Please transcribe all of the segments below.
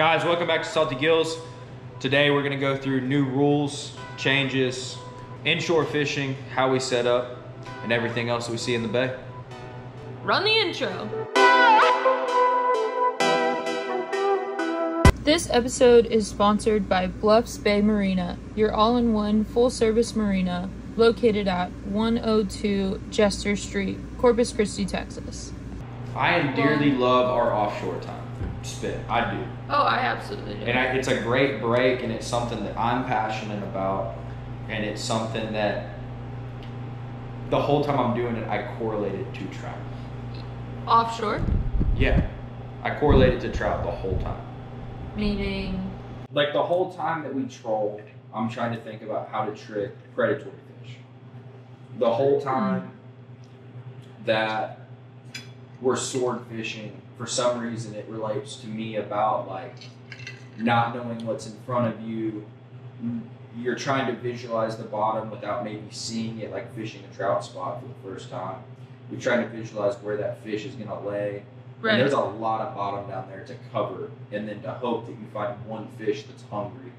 Guys, welcome back to Saltygillz. Today we're gonna go through new rules, changes, inshore fishing, how we set up, and everything else that we see in the bay. Run the intro. This episode is sponsored by Bluffs Bay Marina, your all-in-one full-service marina located at 102 Jester Street, Corpus Christi, Texas. I dearly love our offshore time spent. I do. Oh, I absolutely do. And it's a great break, and it's something that I'm passionate about, and it's something that the whole time I'm doing it, I correlate it to trout. Offshore? Yeah, I correlate it to trout the whole time. Meaning? Like the whole time that we troll, I'm trying to think about how to trick predatory fish. The whole time that we're sword fishing, for some reason it relates to me about like not knowing what's in front of you. You're trying to visualize the bottom without maybe seeing it, like fishing a trout spot for the first time. You're trying to visualize where that fish is gonna lay. Right. And there's a lot of bottom down there to cover, and then to hope that you find one fish that's hungry.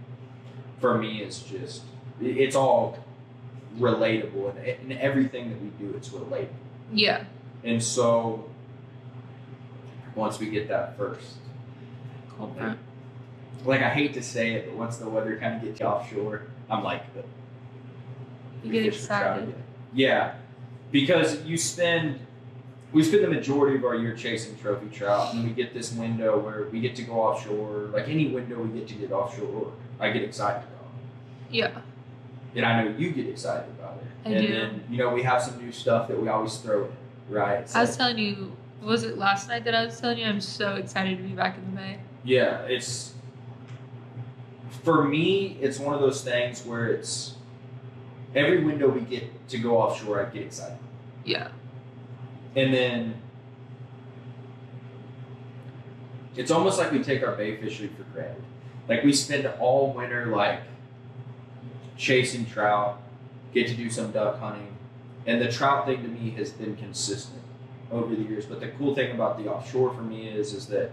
For me, it's just, it's all relatable, and everything that we do, it's relatable. Yeah. And so, once we get that first, Cold front. like I hate to say it, but once the weather kind of gets you offshore, I'm like, You get excited. Yeah, because we spend the majority of our year chasing trophy trout, and we get this window where we get to go offshore. Like any window we get to get offshore, I get excited about it. Yeah. And I know you get excited about it. I and do. then, you know, we have some new stuff that we always throw in, right? It's I was telling you, was it last night that I was telling you I'm so excited to be back in the bay? Yeah, it's, for me, it's one of those things where it's, every window we get to go offshore, I get excited. Yeah. And then it's almost like we take our bay fishery for granted. Like we spend all winter like chasing trout, get to do some duck hunting, and the trout thing to me has been consistent over the years. But the cool thing about the offshore for me is that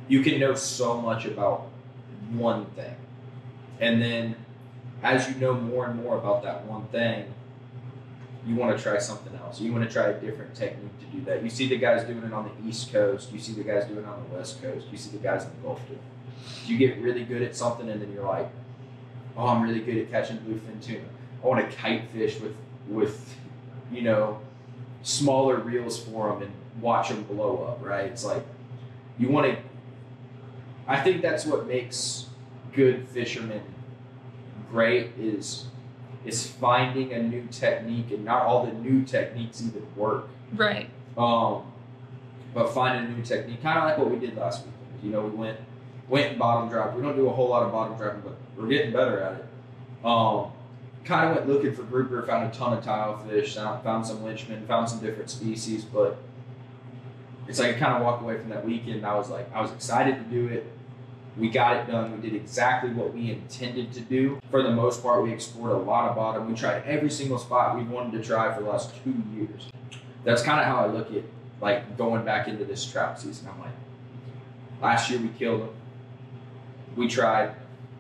you can know so much about one thing, and then as you know more and more about that one thing, you want to try something else. You want to try a different technique to do that. You see the guys doing it on the East Coast. You see the guys doing it on the West Coast. You see the guys in the Gulf doing it. You get really good at something, and then you're like, oh, I'm really good at catching bluefin tuna. I want to kite fish with you know, smaller reels for them and watch them blow up, right? It's like you want to, I think that's what makes good fishermen great is finding a new technique, and not all the new techniques even work. Right. But finding a new technique, kind of like what we did last weekend. You know, we went and bottom dropped. We don't do a whole lot of bottom dropping, but we're getting better at it. Kind of went looking for grouper, found a ton of tile fish, found some lynchman, found some different species, but it's like I kind of walked away from that weekend and I was excited to do it. We got it done. We did exactly what we intended to do. For the most part, we explored a lot of bottom. We tried every single spot we wanted to try for the last 2 years. That's kind of how I look at like going back into this trout season. I'm like, last year we killed them. We tried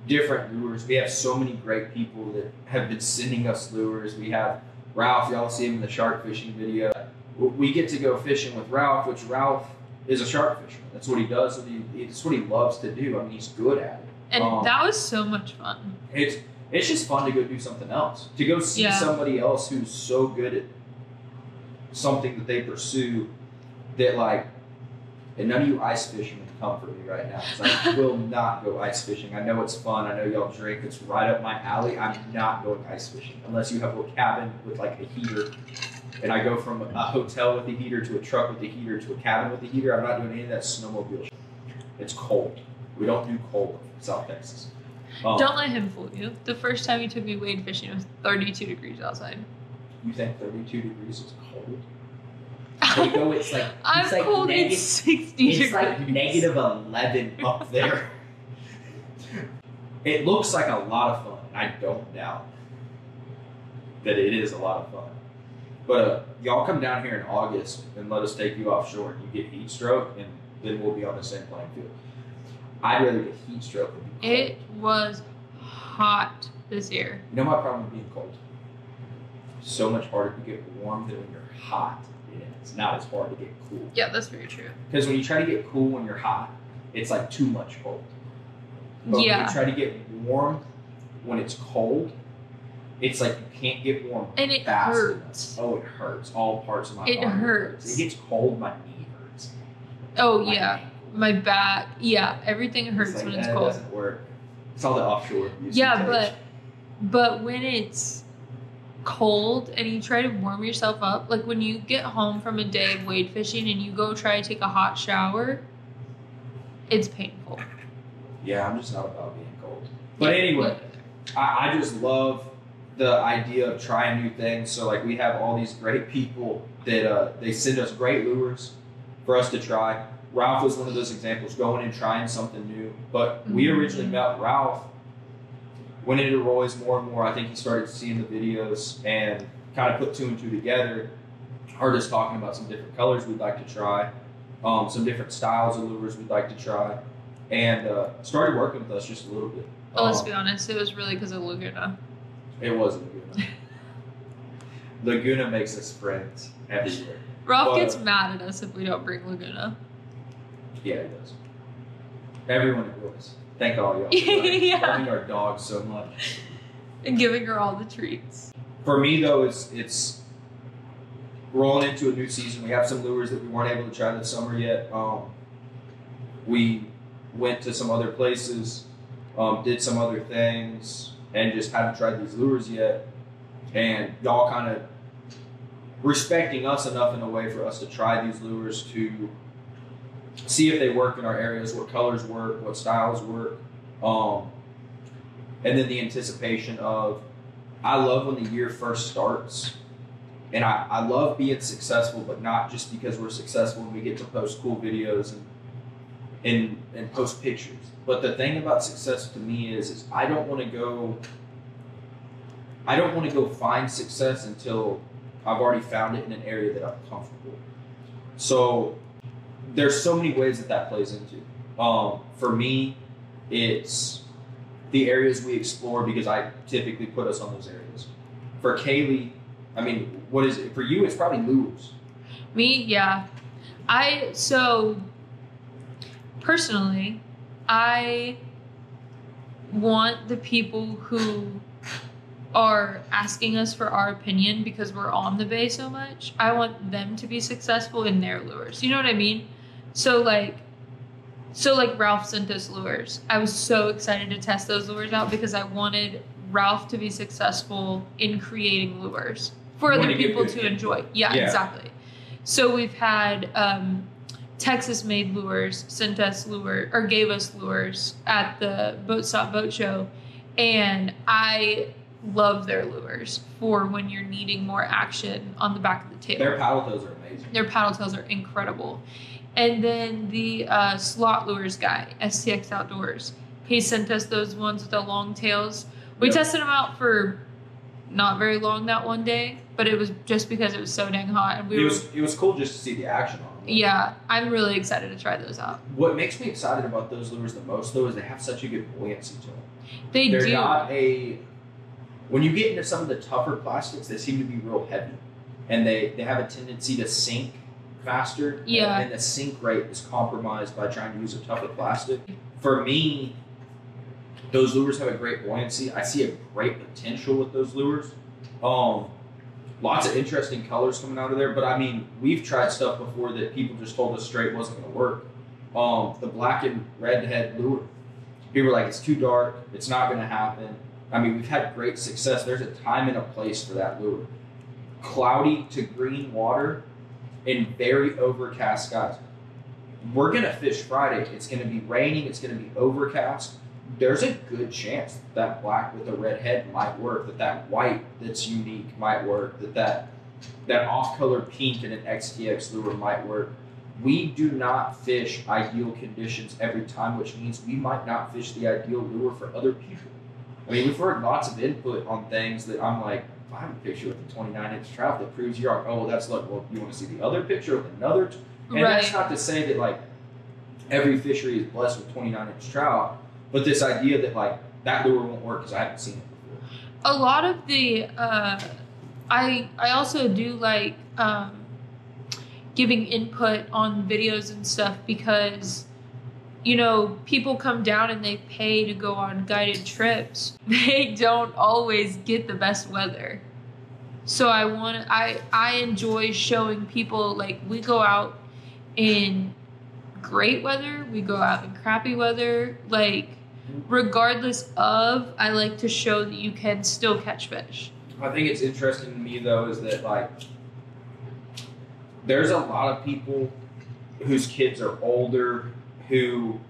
different lures. We have so many great people that have been sending us lures. We have Ralph. Y'all see him in the shark fishing video. We get to go fishing with Ralph, which Ralph is a shark fisherman. That's what he does. It's what he loves to do. I mean, he's good at it. And that was so much fun. It's just fun to go do something else. To go see somebody else who's so good at something that they pursue that like, and none of you ice fishermen come for me right now. Because I will not go ice fishing. I know it's fun. I know y'all drink. It's right up my alley. I'm not going ice fishing unless you have a cabin with like a heater. And I go from a hotel with a heater to a truck with a heater to a cabin with a heater. I'm not doing any of that snowmobile shit. It's cold. We don't do cold in South Texas. Don't let him fool you. The first time he took me wade fishing, it was 32 degrees outside. You think 32 degrees is cold? They go, it's like I'm like cold at 60 degrees. It's like negative 11 up there. It looks like a lot of fun. I don't doubt that it is a lot of fun. But y'all come down here in August and let us take you offshore, and you get heat stroke, and then we'll be on the same playing field. I'd rather get heat stroke than be cold. It was hot this year. You know my problem with being cold? So much harder to get warm than when you're hot. It's not as hard to get cool. Yeah, that's very true. Because when you try to get cool when you're hot, it's like too much cold. But when you try to get warm when it's cold, it's like you can't get warm and it fast hurts. enough. Oh, it hurts. All parts of my body. It hurts. It gets cold, my knee hurts. Oh, yeah. My back. Yeah, everything hurts when it's cold. It doesn't work. It's all the offshore. Yeah, but when it's cold and you try to warm yourself up, like when you get home from a day of wade fishing and you go try to take a hot shower, it's painful. Yeah, I'm just not about being cold. But anyway, I just love the idea of trying new things. So like we have all these great people that they send us great lures for us to try. Ralph was one of those examples, going and trying something new. But we originally met Ralph, went into Roy's more and more. I think he started seeing the videos and kind of put two and two together. Heard us talking about some different colors we'd like to try, some different styles of lures we'd like to try, and started working with us just a little bit. Let's be honest, it was really because of Laguna. It was Laguna. Laguna makes us friends everywhere. Ralph gets mad at us if we don't bring Laguna. Yeah, he does. Everyone agrees. Thank all y'all for loving our dogs so much. And giving her all the treats. For me, though, it's rolling into a new season. We have some lures that we weren't able to try this summer yet. We went to some other places, did some other things, and just haven't tried these lures yet. And y'all kind of respecting us enough in a way for us to try these lures to see if they work in our areas, what colors work, what styles work. And then the anticipation of, I love when the year first starts. And I love being successful, but not just because we're successful and we get to post cool videos and post pictures. But the thing about success to me is I don't want to go find success until I've already found it in an area that I'm comfortable. So there's so many ways that plays into. For me, it's the areas we explore because I typically put us on those areas. For Kaleigh, I mean, what is it? For you, it's probably lures. Me, yeah. So personally, I want the people who are asking us for our opinion because we're on the bay so much, I want them to be successful in their lures. You know what I mean? So like Ralph sent us lures. I was so excited to test those lures out because I wanted Ralph to be successful in creating lures for other people to enjoy. Yeah, exactly. So we've had Texas made lures, sent us lure or gave us lures at the Boat Stop Boat Show, and I love their lures for when you're needing more action on the back of the tail. Their paddle tails are amazing. Their paddle tails are incredible. And then the slot lures guy, STX Outdoors, he sent us those ones with the long tails. We tested them out for not very long that one day, but it was just because it was so dang hot. And it was cool just to see the action on them. Yeah, I'm really excited to try those out. What makes me excited about those lures the most, though, is they have such a good buoyancy to them. They're do. Not when you get into some of the tougher plastics, they seem to be real heavy. And they have a tendency to sink faster. Yeah. And the sink rate is compromised by trying to use a tougher plastic. For me, those lures have a great buoyancy. I see a great potential with those lures. Lots of interesting colors coming out of there. But I mean, we've tried stuff before that people just told us straight wasn't going to work. The black and red head lure. People were like, it's too dark. It's not going to happen. I mean, we've had great success. There's a time and a place for that lure. Cloudy to green water in very overcast skies. We're going to fish Friday. It's going to be raining. It's going to be overcast. There's a good chance that black with a red head might work, that white that's unique might work, that off-color pink in an XTX lure might work. We do not fish ideal conditions every time, which means we might not fish the ideal lure for other people. I mean, we've heard lots of input on things that I'm like, if I have a picture with a 29-inch trout that proves you're, oh, well, that's look. Well, you want to see the other picture with another? And that's not to say that, like, every fishery is blessed with 29-inch trout, but this idea that like that lure won't work because I haven't seen it before. A lot of the I also do like giving input on videos and stuff because, you know, people come down and they pay to go on guided trips. They don't always get the best weather. So I enjoy showing people, like, we go out in great weather, we go out in crappy weather, like, regardless of, I like to show that you can still catch fish. I think it's interesting to me though is that like there's a lot of people whose kids are older who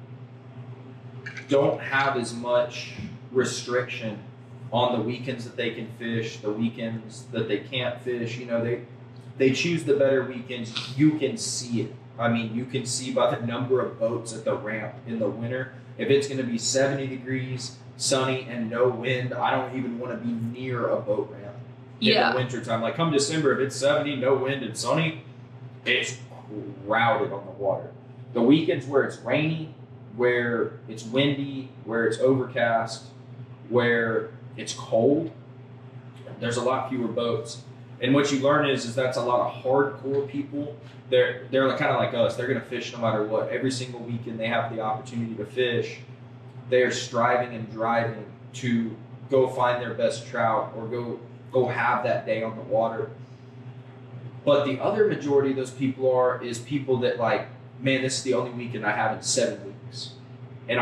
don't have as much restriction on the weekends that they can fish, the weekends that they can't fish. You know, they choose the better weekends. You can see it. I mean, you can see by the number of boats at the ramp in the winter. If it's going to be 70 degrees, sunny, and no wind, I don't even want to be near a boat ramp in the wintertime. Like, come December, if it's 70, no wind, and sunny, it's crowded on the water. The weekends where it's rainy, where it's windy, where it's overcast, where it's cold, there's a lot fewer boats. And what you learn is that's a lot of hardcore people. They're kind of like us. They're going to fish no matter what. Every single weekend they have the opportunity to fish. They are striving and driving to go find their best trout or go have that day on the water. But the other majority of those people is people that like, man, this is the only weekend I have in 7 weeks. And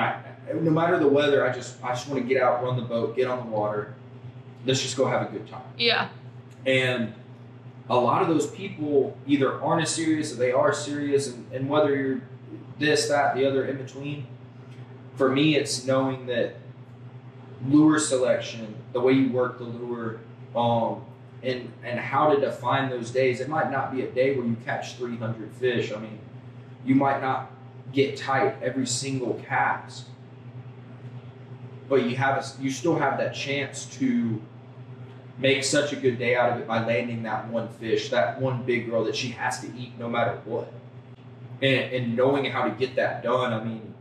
no matter the weather, I just want to get out, run the boat, get on the water. Let's just go have a good time. Yeah. And a lot of those people either aren't as serious or they are serious, and whether you're this, that, the other, in between, for me, it's knowing that lure selection, the way you work the lure, and how to define those days. It might not be a day where you catch 300 fish. I mean, you might not get tight every single cast, but you still have that chance to make such a good day out of it by landing that one fish, that one big girl that she has to eat no matter what. And knowing how to get that done. I mean,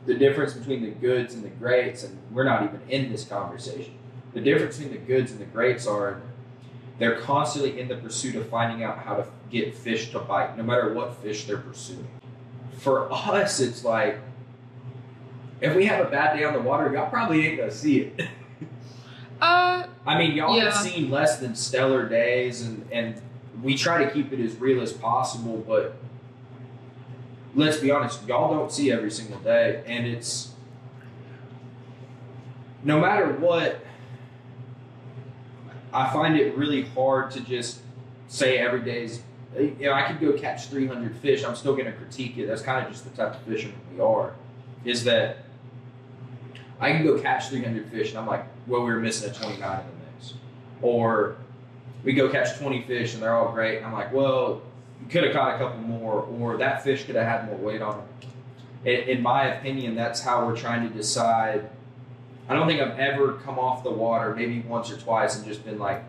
the difference between the goods and the greats, and we're not even in this conversation, the difference between the goods and the greats are they're constantly in the pursuit of finding out how to get fish to bite, no matter what fish they're pursuing. For us, it's like, if we have a bad day on the water, y'all probably ain't gonna see it. I mean, y'all have seen less than stellar days, and we try to keep it as real as possible, but let's be honest, y'all don't see every single day, and it's, no matter what, I find it really hard to just say every day's, you know, I could go catch 300 fish, I'm still going to critique it. That's kind of just the type of fisherman we are, is that I can go catch 300 fish, and I'm like, well, we were missing a 29 in the mix. Or we go catch 20 fish, and they're all great, and I'm like, well, you could have caught a couple more, or that fish could have had more weight on it. In my opinion, that's how we're trying to decide. I don't think I've ever come off the water, maybe once or twice, and just been like,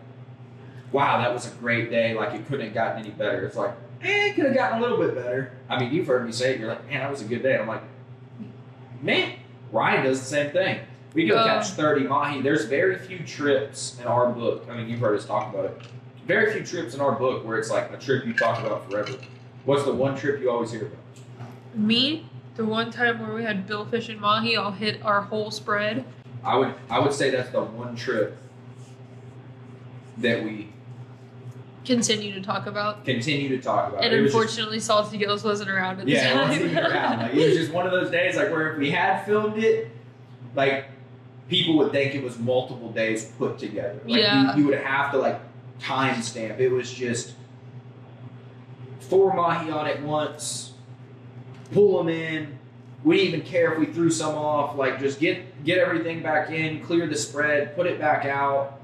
wow, that was a great day. Like, it couldn't have gotten any better. It's like, it could have gotten a little bit better. I mean, you've heard me say it. You're like, man, that was a good day. And I'm like, man, Ryan does the same thing. We go catch 30 mahi. There's very few trips in our book. I mean, you've heard us talk about it. Very few trips in our book where it's like a trip you talk about forever. What's the one trip you always hear about? Me, the one time where we had billfish and mahi, I'll hit our whole spread. I would say that's the one trip that we continue to talk about. And unfortunately, Saltygillz wasn't around at the time. Yeah, it wasn't even around. Like, it was just one of those days, like, where if we had filmed it, like, people would think it was multiple days put together. Like, you would have to, like, timestamp. It was just 4 mahi on it once, pull them in. We didn't even care if we threw some off. Like, just get everything back in, clear the spread, put it back out.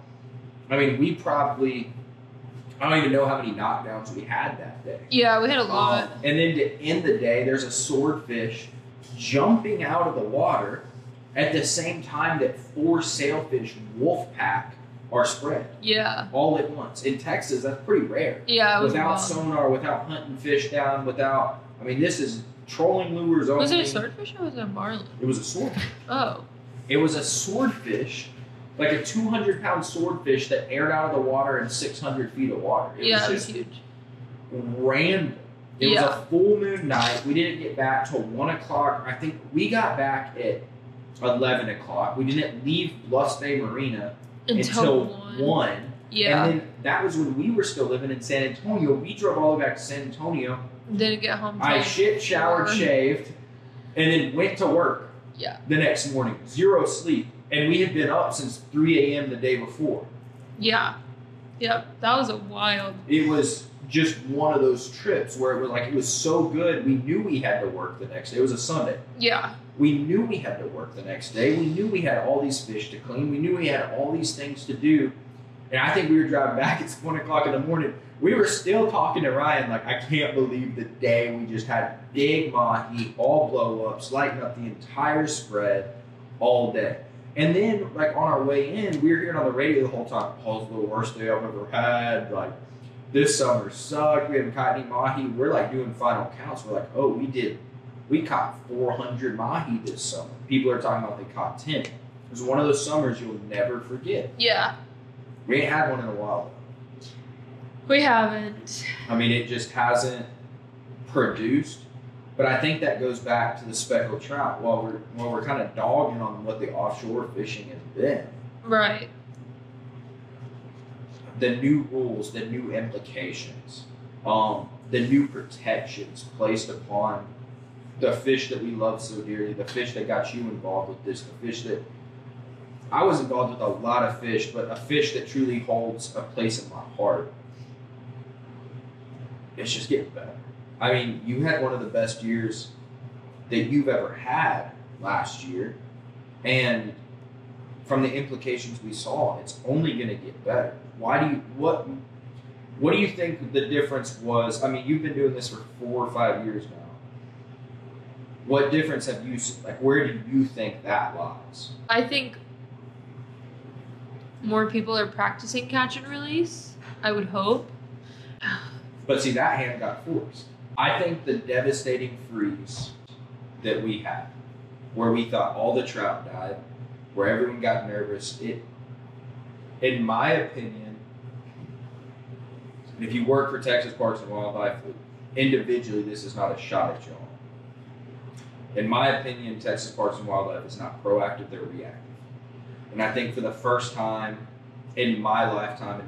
I mean, we probably, I don't even know how many knockdowns we had that day. Yeah, we had a lot. And then to end the day, there's a swordfish jumping out of the water at the same time that 4 sailfish wolf pack are spread. Yeah. All at once. In Texas, that's pretty rare. Yeah, it was without sonar, without hunting fish down, without, I mean, this is trolling lures only. Was it a swordfish or was it a marlin? It was a swordfish. Oh. It was a swordfish, like a 200-pound swordfish that aired out of the water in 600 feet of water. It was huge. Random. It was a full moon night. We didn't get back till 1 o'clock. I think we got back at 11 o'clock. We didn't leave Bluffs Bay Marina until 1. Yeah. And then that was when we were still living in San Antonio. We drove all the way back to San Antonio. Didn't get home. I showered, shaved, and then went to work. Yeah. The next morning. 0 sleep. And we had been up since 3 a.m. the day before. Yeah. Yep. That was a wild. It was just one of those trips where it was so good. We knew we had to work the next day. It was a Sunday. Yeah. We knew we had to work the next day. We knew we had all these fish to clean. We knew we had all these things to do. And I think we were driving back. It's 1 o'clock in the morning. We were still talking to Ryan like, I can't believe the day we just had big mahi, all blow-ups, lighting up the entire spread all day. And then, like, on our way in, we were hearing on the radio the whole time, Paul's the worst day I've ever had. Like, this summer sucked. We haven't caught any mahi. We're, like, doing final counts. We're like, oh, we caught 400 mahi this summer. People are talking about they caught 10. It was one of those summers you'll never forget. Yeah. We ain't had one in a while. We haven't. I mean, it just hasn't produced. But I think that goes back to the speckled trout. While we're kind of dogging on what the offshore fishing has been. Right. The new rules, the new implications, the new protections placed upon the fish that we love so dearly, the fish that got you involved with this, the fish that I was involved with a lot of fish, but a fish that truly holds a place in my heart. It's just getting better. I mean, you had one of the best years that you've ever had last year, and from the implications we saw, it's only going to get better. What do you think the difference was? I mean, you've been doing this for 4 or 5 years now. What difference have you, like, where do you think that lies? I think more people are practicing catch and release, I would hope. But see, that hand got forced. I think the devastating freeze that we had, where we thought all the trout died, where everyone got nervous, in my opinion, if you work for Texas Parks and Wildlife, individually, this is not a shot at y'all. In my opinion, Texas Parks and Wildlife is not proactive, they're reactive. And I think for the first time in my lifetime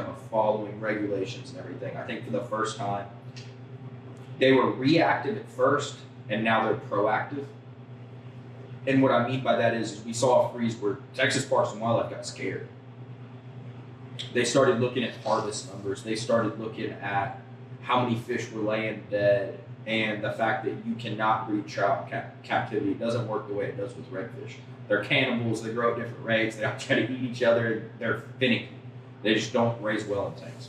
of following regulations and everything, I think for the first time, they were reactive at first, and now they're proactive. And what I mean by that is we saw a freeze where Texas Parks and Wildlife got scared. They started looking at harvest numbers. They started looking at how many fish were laying dead, and the fact that you cannot breed trout in captivity. It doesn't work the way it does with redfish. They're cannibals. They grow at different rates. They all try to eat each other. They're finicky. They just don't raise well in tanks.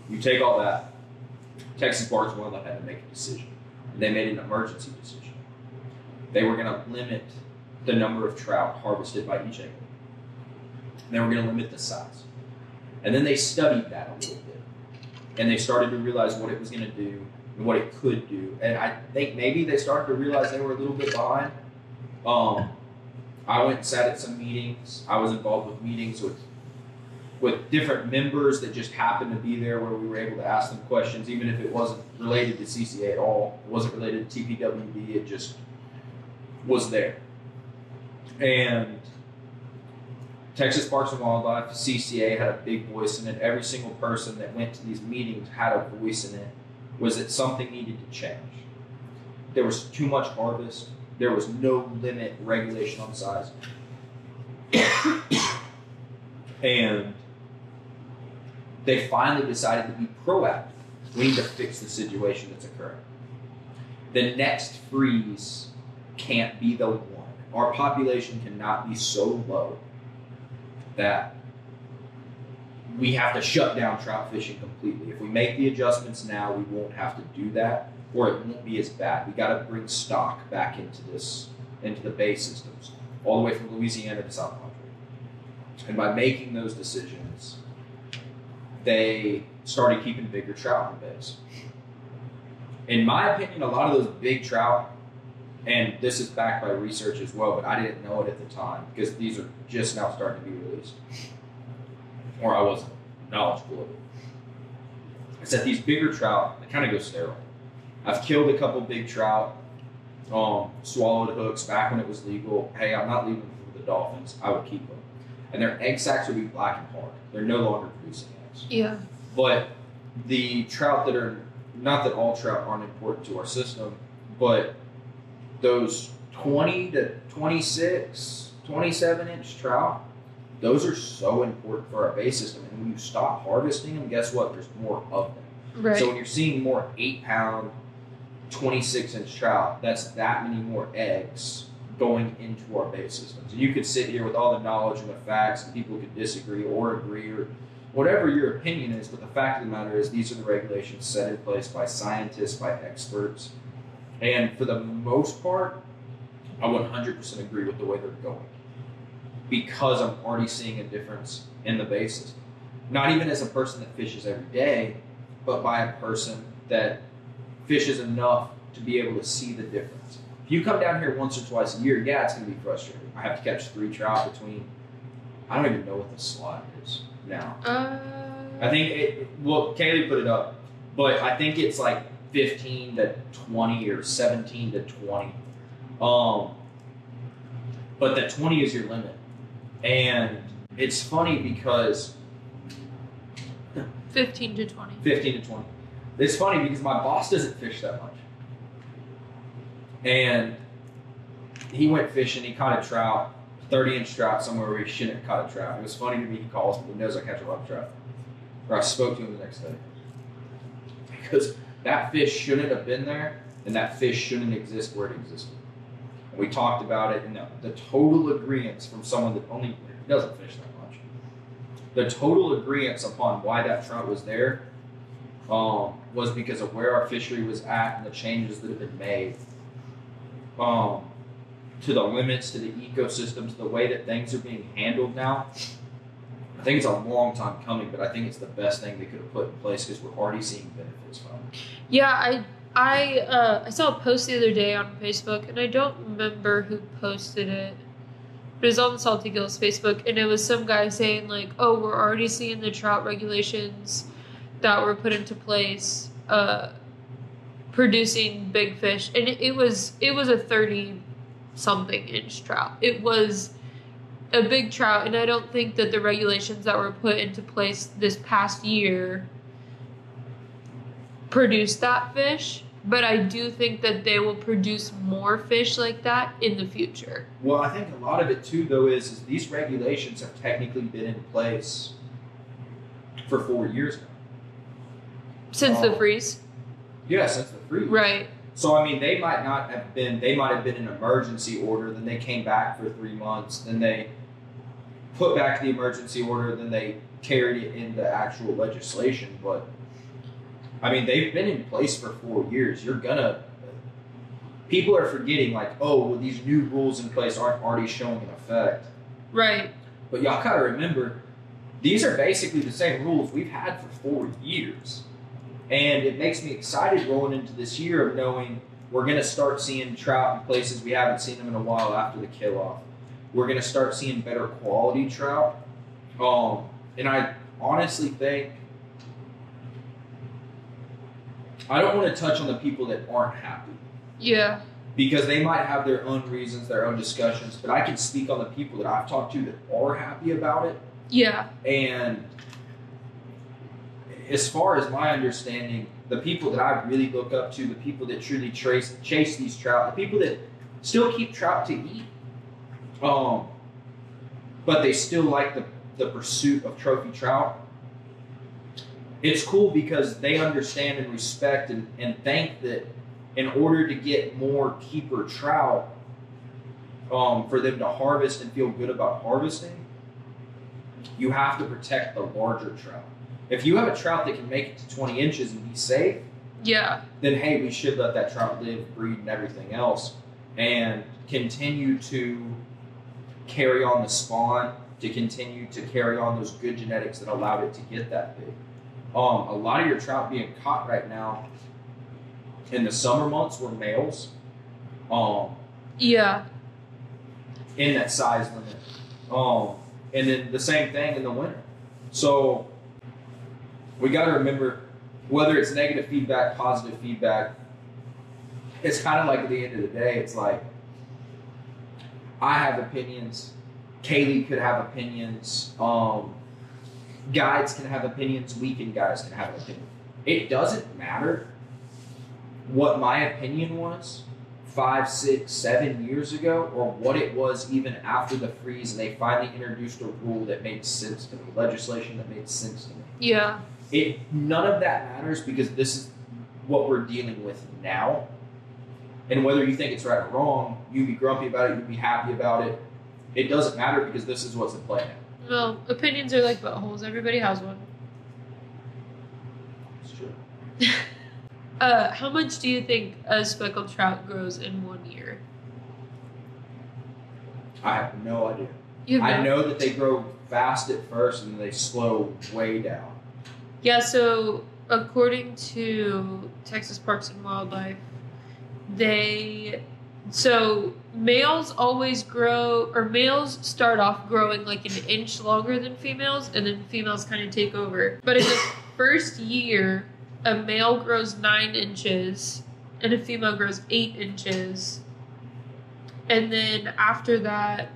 You take all that, Texas Parks and Wildlife had to make a decision. And they made an emergency decision. They were going to limit the number of trout harvested by each angler. They were going to limit the size. And then they studied that a little bit. And they started to realize what it was going to do and what it could do. And I think maybe they started to realize they were a little bit behind. I went and sat at some meetings. I was involved with meetings with different members that just happened to be there, where we were able to ask them questions, even if it wasn't related to CCA at all. It wasn't related to TPWB. It just was there. And Texas Parks and Wildlife, CCA, had a big voice in it. Every single person that went to these meetings had a voice in it, was that something needed to change. There was too much harvest. There was no limit regulation on size. And they finally decided to be proactive. We need to fix the situation that's occurring. The next freeze can't be the one. Our population cannot be so low that we have to shut down trout fishing completely. If we make the adjustments now, we won't have to do that, or it won't be as bad. We got to bring stock back into the bay systems, all the way from Louisiana to South Country. And by making those decisions, they started keeping bigger trout in the bays. In my opinion, a lot of those big trout, and this is backed by research as well, but I didn't know it at the time because these are just now starting to be released, or I wasn't knowledgeable of it. Is that these bigger trout, they kind of go sterile. I've killed a couple big trout, swallowed hooks back when it was legal. Hey, I'm not leaving them for the dolphins. I would keep them. And their egg sacs would be black and hard. They're no longer producing eggs. Yeah. But the trout that are, not that all trout aren't important to our system, but those 20 to 26, 27 inch trout, those are so important for our bay system. And when you stop harvesting them, guess what? There's more of them. Right. So when you're seeing more 8-pound, 26 inch trout, that's that many more eggs going into our bay systems. And you could sit here with all the knowledge and the facts, and people could disagree or agree or whatever your opinion is, but the fact of the matter is these are the regulations set in place by scientists, by experts. And for the most part, I 100% agree with the way they're going because I'm already seeing a difference in the bay system. Not even as a person that fishes every day, but by a person that fishes enough to be able to see the difference. If you come down here once or twice a year, yeah, it's going to be frustrating. I have to catch 3 trout between, I don't even know what the slot is now. I think Kaleigh put it up, but I think it's like 15 to 20 or 17 to 20. But that 20 is your limit. And it's funny because 15 to 20. 15 to 20. It's funny because my boss doesn't fish that much. And he went fishing, he caught a trout, 30-inch trout somewhere where he shouldn't have caught a trout. It was funny to me, he calls me, he knows I catch a lot of trout. Or I spoke to him the next day. Because that fish shouldn't have been there, and that fish shouldn't exist where it existed. And we talked about it, and the total agreement from someone that only doesn't fish that much. The total agreement upon why that trout was there was because of where our fishery was at and the changes that have been made to the limits, to the ecosystem, to the way that things are being handled now. I think it's a long time coming, but I think it's the best thing they could have put in place because we're already seeing benefits from it. Yeah, I saw a post the other day on Facebook, and I don't remember who posted it. But it was on the Saltygillz Facebook, and it was some guy saying like, "Oh, we're already seeing the trout regulations that were put into place, producing big fish." And it was a 30-something inch trout. It was a big trout, and I don't think that the regulations that were put into place this past year produced that fish, but I do think that they will produce more fish like that in the future. Well, I think a lot of it too, though, is these regulations have technically been in place for 4 years now. Since the freeze? Yeah, since the freeze. Right. So, I mean, they might have been an emergency order, then they came back for 3 months, then they put back the emergency order, then they carried it into actual legislation. But, I mean, they've been in place for 4 years. People are forgetting, like, oh, well, these new rules in place aren't already showing an effect. Right. But y'all gotta remember, these are basically the same rules we've had for 4 years. And it makes me excited rolling into this year of knowing we're going to start seeing trout in places we haven't seen them in a while after the kill-off. We're going to start seeing better quality trout. And I honestly think, I don't want to touch on the people that aren't happy. Yeah. Because they might have their own reasons, their own discussions, but I can speak on the people that I've talked to that are happy about it. Yeah. And as far as my understanding, the people that I really look up to, the people that truly chase these trout, the people that still keep trout to eat, but they still like the pursuit of trophy trout, it's cool because they understand and respect and think that in order to get more keeper trout, for them to harvest and feel good about harvesting, you have to protect the larger trout. If you have a trout that can make it to 20 inches and be safe, yeah, then hey, we should let that trout live, breed, and everything else, and continue to carry on the spawn, to continue to carry on those good genetics that allowed it to get that big. A lot of your trout being caught right now, in the summer months were males. Yeah. In that size limit. And then the same thing in the winter. So we got to remember, whether it's negative feedback, positive feedback, it's kind of like at the end of the day, it's like, I have opinions. Kaleigh could have opinions. Guides can have opinions. Weekend guys can have an opinion. It doesn't matter what my opinion was 5, 6, 7 years ago, or what it was even after the freeze, and they finally introduced a rule that made sense to me, legislation that made sense to me. Yeah. None of that matters, because this is what we're dealing with now. And whether you think it's right or wrong, you be grumpy about it, you be happy about it, it doesn't matter, because this is what's in play now. Well, opinions are like buttholes. Everybody has one. It's true. How much do you think a speckled trout grows in 1 year? I have no idea. I know that they grow fast at first and they slow way down. Yeah, so according to Texas Parks and Wildlife, males always grow, or males start off growing like an inch longer than females, and then females kind of take over. But in the first year, a male grows 9 inches and a female grows 8 inches. And then after that,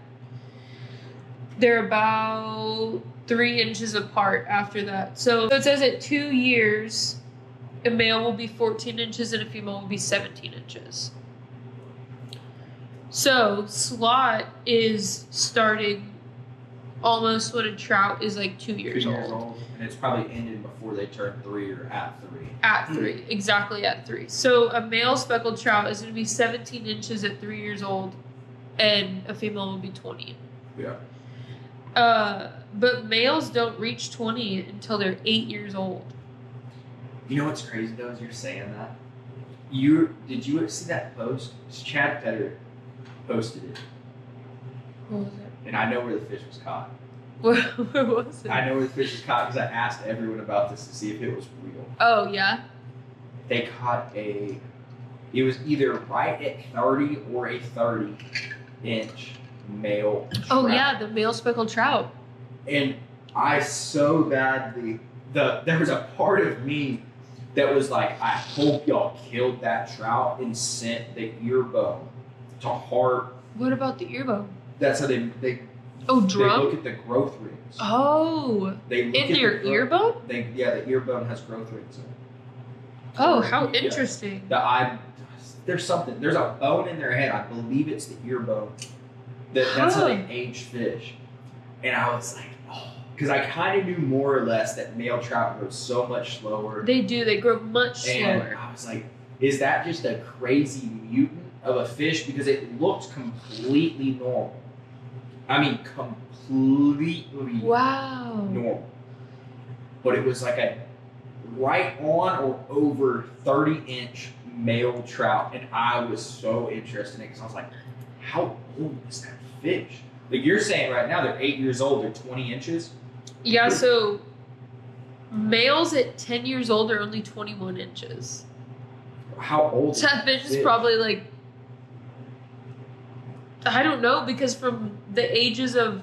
they're about 3 inches apart after that. So it says at 2 years, a male will be 14 inches and a female will be 17 inches. So slot is starting almost when a trout is like 2 years old. And it's probably ended before they turn 3 or at 3. At 3, exactly at 3. So a male speckled trout is going to be 17 inches at 3 years old, and a female will be 20. Yeah. But males don't reach 20 until they're 8 years old. You know what's crazy though, is you're saying that. Did you see that post? Chad Petter posted it. What was it? And I know where the fish was caught. Where was it? I know where the fish was caught because I asked everyone about this to see if it was real. Oh, yeah? They caught it was either right at 30 or a 30-inch male trout. Oh, yeah, the male speckled trout. And I so badly, there was a part of me that was like, I hope y'all killed that trout and sent the ear bone to heart. What about the ear bone? That's how they drum? They look at the growth rings. Oh, They look in at their the ear bone? the ear bone has growth rings in it. Oh, how interesting. There's a bone in their head. I believe it's the ear bone. That's how they age fish. And I was like, oh, because I kind of knew more or less that male trout grow so much slower. They do. They grow much slower. And I was like, is that just a crazy mutant of a fish? Because it looked completely normal. I mean, completely normal. But it was like a right on or over 30-inch male trout. And I was so interested in it because I was like, how old is that fish? Like you're saying right now, they're 8 years old, they're 20 inches. Yeah, so males at 10 years old are only 21 inches. How old So that fish is probably like, I don't know, because from the ages of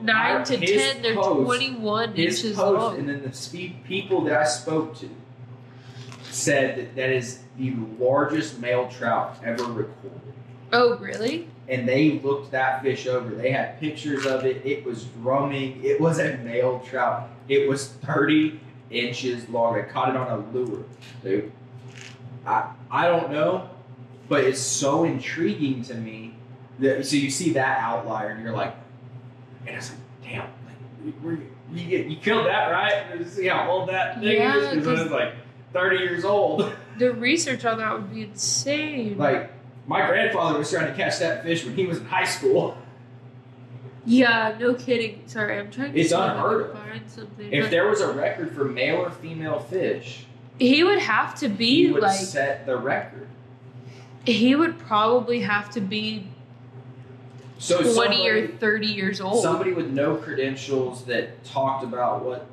9 to 10, they're 21 inches long. And then the people that I spoke to said that is the largest male trout ever recorded. Oh, really? And they looked that fish over. They had pictures of it. It was drumming. It was a male trout. It was 30 inches long. I caught it on a lure. Dude, I don't know, but it's so intriguing to me. So you see that outlier, and you're like, and it's like, damn, like, you killed that, right? You see how old that thing is? Because it's like 30 years old. The research on that would be insane. Like, my grandfather was trying to catch that fish when he was in high school. Yeah, no kidding. Sorry, I'm trying to It's unheard of. find something. If there was a record for male or female fish, he would have to be he would like set the record. He would probably have to be 20 or 30 years old. Somebody with no credentials that talked about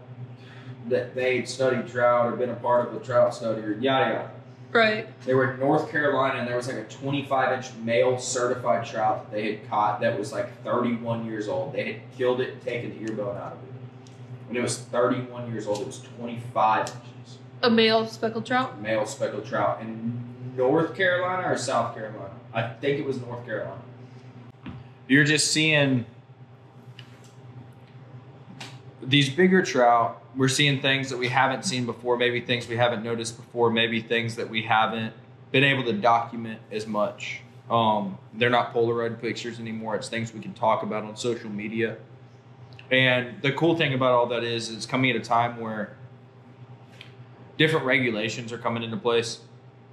that they'd studied trout or been a part of a trout study or yada yada. Right. They were in North Carolina, and there was like a 25-inch male certified trout that they had caught that was like 31 years old. They had killed it and taken the ear bone out of it. When it was 31 years old, it was 25 inches. A male speckled trout? Male speckled trout in North Carolina or South Carolina? I think it was North Carolina. You're just seeing these bigger trout. We're seeing things that we haven't seen before, maybe things we haven't noticed before, maybe things that we haven't been able to document as much. They're not Polaroid pictures anymore. It's things we can talk about on social media. And the cool thing about all that is it's coming at a time where different regulations are coming into place.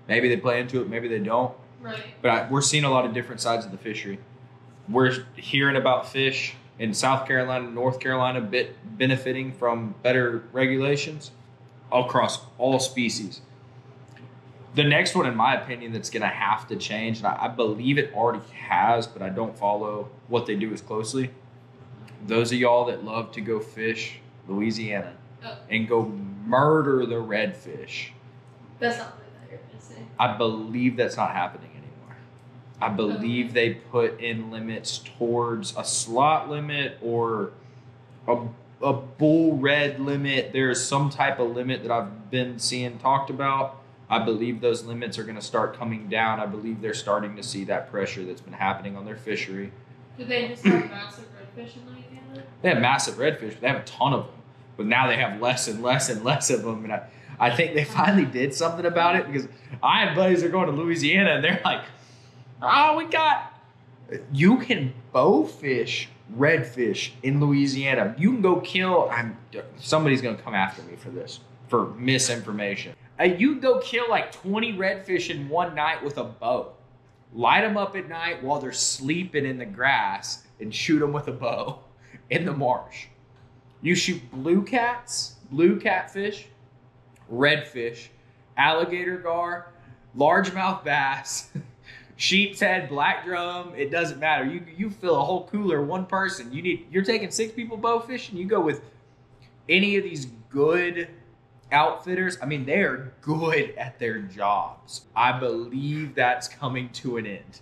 Maybe they play into it, maybe they don't. Right. But we're seeing a lot of different sides of the fishery. We're hearing about fish in South Carolina and North Carolina benefiting from better regulations across all species. The next one, in my opinion, that's going to have to change, and I believe it already has, but I don't follow what they do as closely. Those of y'all that love to go fish Louisiana and go murder the redfish. That's not what you're going to say. I believe that's not happening anymore. I believe they put in limits towards a slot limit or a bull red limit. There's some type of limit that I've been seeing talked about. I believe those limits are going to start coming down. I believe they're starting to see that pressure that's been happening on their fishery. Do they just have massive redfish in Louisiana? They have massive redfish, but they have a ton of them. But now they have less and less and less of them. And I think they finally did something about it, because I have buddies that are going to Louisiana and they're like, you can bow fish redfish in Louisiana. You can go kill, somebody's going to come after me for this, for misinformation. You can go kill like 20 redfish in one night with a bow. Light them up at night while they're sleeping in the grass and shoot them with a bow in the marsh. You shoot blue catfish, redfish, alligator gar, largemouth bass, sheep's head, black drum. It doesn't matter. You fill a whole cooler, one person. You're taking 6 people bow fishing. You go with any of these good outfitters. I mean, they are good at their jobs. I believe that's coming to an end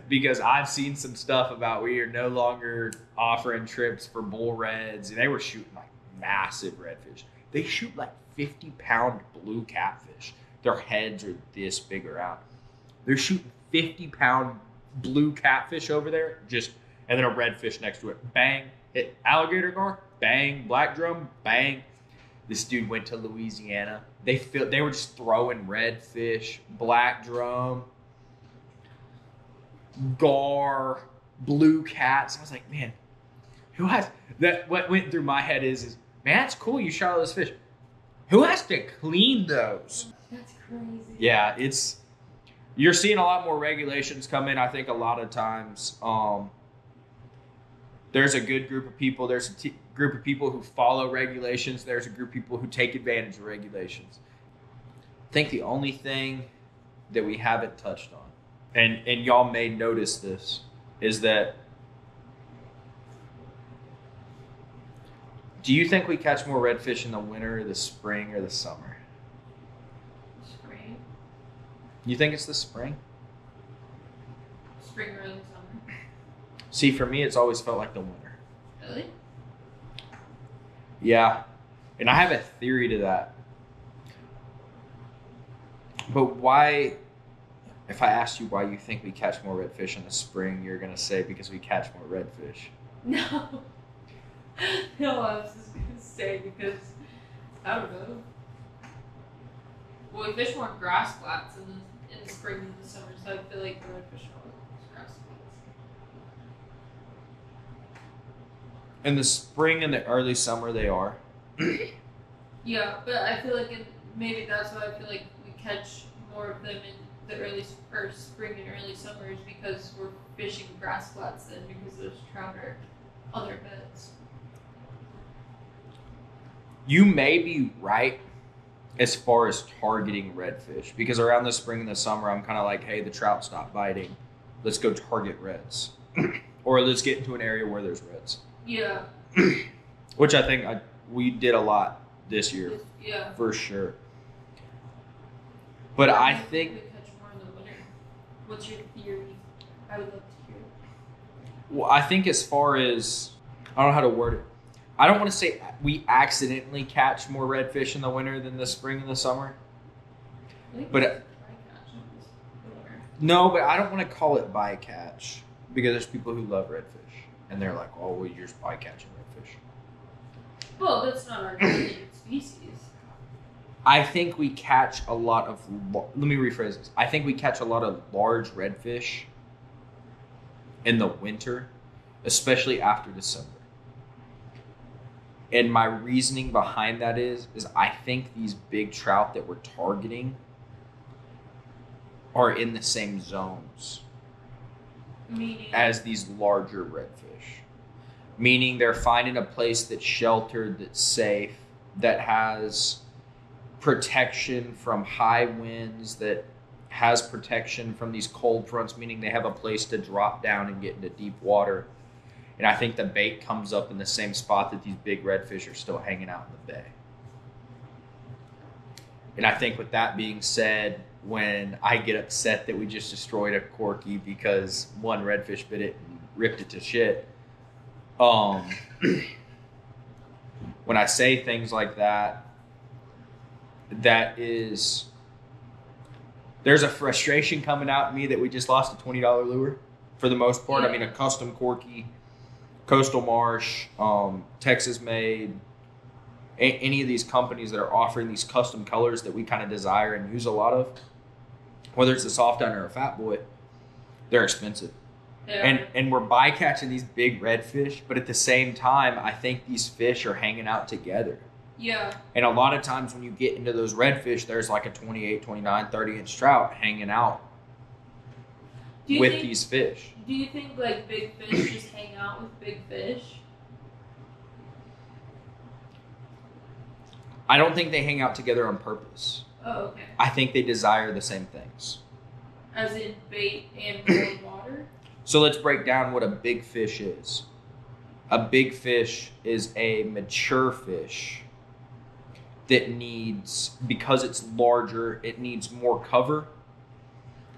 because I've seen some stuff about we are no longer offering trips for bull reds, and they were shooting like massive redfish. They shoot like 50-pound blue catfish. Their heads are this big around. They're shooting 50-pound blue catfish over there, and then a redfish next to it. Bang, hit alligator gar, bang, black drum, bang. This dude went to Louisiana. They were just throwing redfish, black drum, gar, blue cats. I was like, man, who has that? What went through my head is man, that's cool. You shot all those fish. Who has to clean those? That's crazy. Yeah, you're seeing a lot more regulations come in. I think a lot of times there's a good group of people. There's a group of people who follow regulations. There's a group of people who take advantage of regulations. I think the only thing that we haven't touched on, and y'all may notice this, is that do you think we catch more redfish in the winter, the spring, or the summer? Spring. You think it's the spring? Spring, early summer. See, for me, it's always felt like the winter. Really? Yeah. And I have a theory to that. But why, if I asked you why you think we catch more redfish in the spring, you're going to say because we catch more redfish. No. No, I was just going to say because, I don't know. Well, we fish more grass flats in the spring and the summer, so I feel like the redfish are always grass flats. In the spring and the early summer, they are. Yeah, but I feel like maybe that's why I feel like we catch more of them in the spring and early summers, because we're fishing grass flats then, because those trout are on their beds. You may be right as far as targeting redfish, because around the spring and the summer, I'm kind of like, hey, the trout stopped biting. Let's go target reds. Or let's get into an area where there's reds. Yeah. Which I think we did a lot this year. Yeah. For sure. But Or I maybe think, we catch more in the winter. What's your theory? I would love to hear. well, I think as far as, I don't know how to word it. I don't want to say we accidentally catch more redfish in the winter than the spring and the summer. But no, but I don't want to call it bycatch because there's people who love redfish and they're like, "Oh, well, you're just bycatching redfish." Well, that's not our targeted species. I think we catch a lot of. Let me rephrase this. I think we catch a lot of large redfish in the winter, especially after December. And my reasoning behind that is I think these big trout that we're targeting are in the same zones as these larger redfish. Meaning they're finding a place that's sheltered, that's safe, that has protection from high winds, that has protection from these cold fronts, meaning they have a place to drop down and get into deep water. And I think the bait comes up in the same spot that these big redfish are still hanging out in the bay. And I think with that being said, when I get upset that we just destroyed a corky because one redfish bit it and ripped it to shit, when I say things like that, there's a frustration coming out in me that we just lost a $20 lure for the most part. Yeah. I mean, a custom corky, Coastal Marsh, Texas made, any of these companies that are offering these custom colors that we kind of desire and use a lot of, whether it's a soft eye or a fat boy, they're expensive. Yeah. And we're bycatching these big redfish, but at the same time, I think these fish are hanging out together. Yeah. And a lot of times when you get into those redfish, there's like a 28, 29, 30-inch trout hanging out with these fish. Do you think like big fish just hang out with big fish? I don't think they hang out together on purpose. Oh, okay. I think they desire the same things. As in bait and cold water? So let's break down what a big fish is. A big fish is a mature fish that needs, because it's larger, it needs more cover.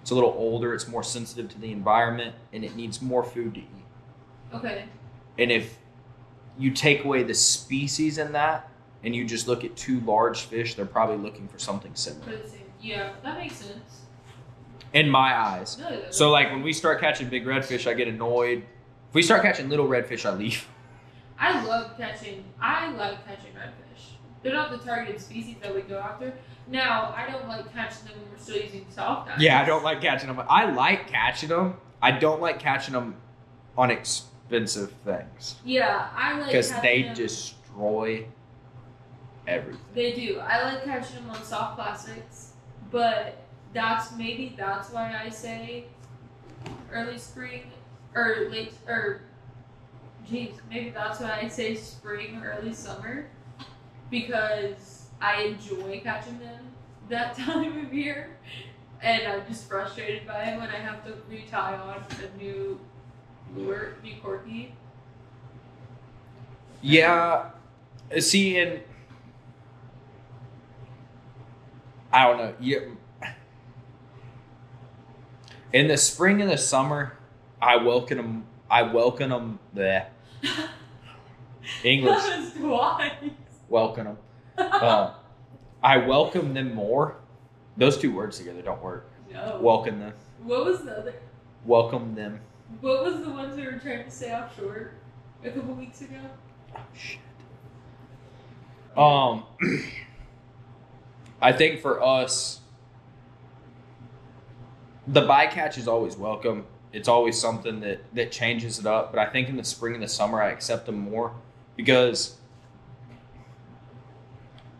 It's a little older, it's more sensitive to the environment, and it needs more food to eat. Okay. And if you take away the species in that, and you just look at two large fish, they're probably looking for something similar. Yeah, that makes sense. In my eyes. No, So like when we start catching big redfish, I get annoyed. If we start catching little redfish, I leave. I like catching redfish. They're not the targeted species that we go after. Now, I don't like catching them when we're still using soft eyes. Yeah, I don't like catching them. I like catching them. I don't like catching them on expensive things. Yeah, I like because they them. destroy everything. They do. I like catching them on soft plastics, but that's why I say early spring or late maybe that's why I say spring or early summer, because I enjoy catching them that time of year, and I'm just frustrated by it when I have to retie on a new lure, new corky. Yeah, see, and I don't know. Yeah, in the spring and the summer, I welcome them. Bleh. English. That was twice. Welcome them. I welcome them more. Those two words together don't work. No. Welcome them. What was the other? Welcome them. What was the ones we were trying to say offshore a couple weeks ago? Oh shit. I think for us, the bycatch is always welcome. It's always something that changes it up. But I think in the spring and the summer, I accept them more because